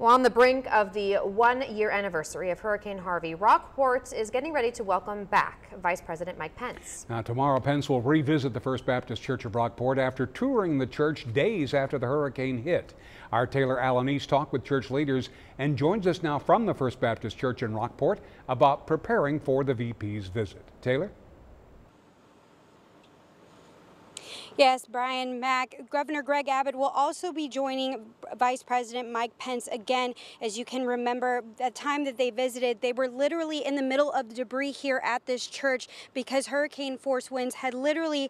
Well, on the brink of the one-year anniversary of Hurricane Harvey, Rockport is getting ready to welcome back Vice President Mike Pence. Now, tomorrow, Pence will revisit the First Baptist Church of Rockport after touring the church days after the hurricane hit. Our Taylor Alanis talked with church leaders and joins us now from the First Baptist Church in Rockport about preparing for the VP's visit. Taylor? Yes, Brian, Mac. Governor Greg Abbott will also be joining Vice President Mike Pence again. As you can remember, the time that they visited, they were literally in the middle of the debris here at this church because hurricane force winds had literally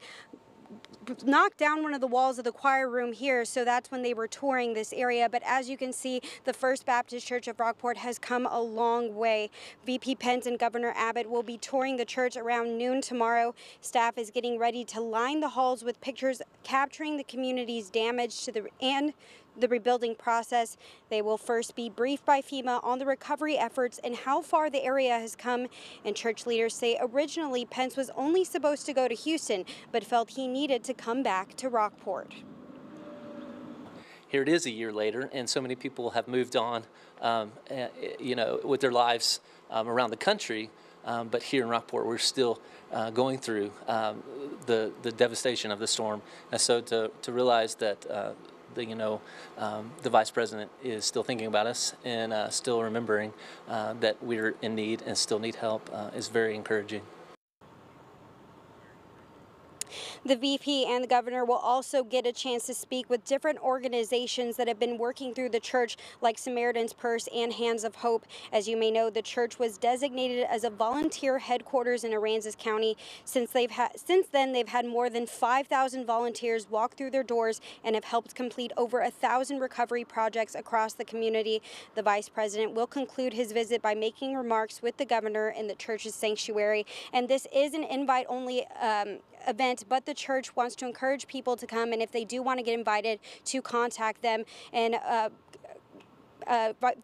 knocked down one of the walls of the choir room here, so that's when they were touring this area. But as you can see, the First Baptist Church of Rockport has come a long way. VP Pence and Governor Abbott will be touring the church around noon tomorrow. Staff is getting ready to line the halls with pictures capturing the community's damage to the rebuilding process. They will first be briefed by FEMA on the recovery efforts and how far the area has come. And church leaders say originally Pence was only supposed to go to Houston, but felt he needed to come back to Rockport. Here it is a year later, and so many people have moved on, with their lives around the country. But here in Rockport, we're still going through the devastation of the storm. And so to realize that the Vice President is still thinking about us and still remembering that we're in need and still need help is very encouraging. The VP and the governor will also get a chance to speak with different organizations that have been working through the church, like Samaritan's Purse and Hands of Hope. As you may know, the church was designated as a volunteer headquarters in Aransas County. Since then, they've had more than 5,000 volunteers walk through their doors and have helped complete over 1,000 recovery projects across the community. The Vice President will conclude his visit by making remarks with the governor in the church's sanctuary. And this is an invite-only event, but the church wants to encourage people to come, and if they do want to get invited, to contact them. And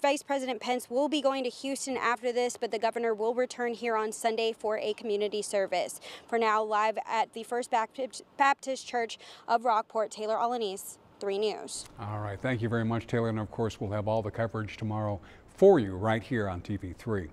Vice President Pence will be going to Houston after this, but the governor will return here on Sunday for a community service. For now, live at the First Baptist Church of Rockport, Taylor Alanis, 3 News. All right, thank you very much, Taylor, and of course we'll have all the coverage tomorrow for you right here on TV3.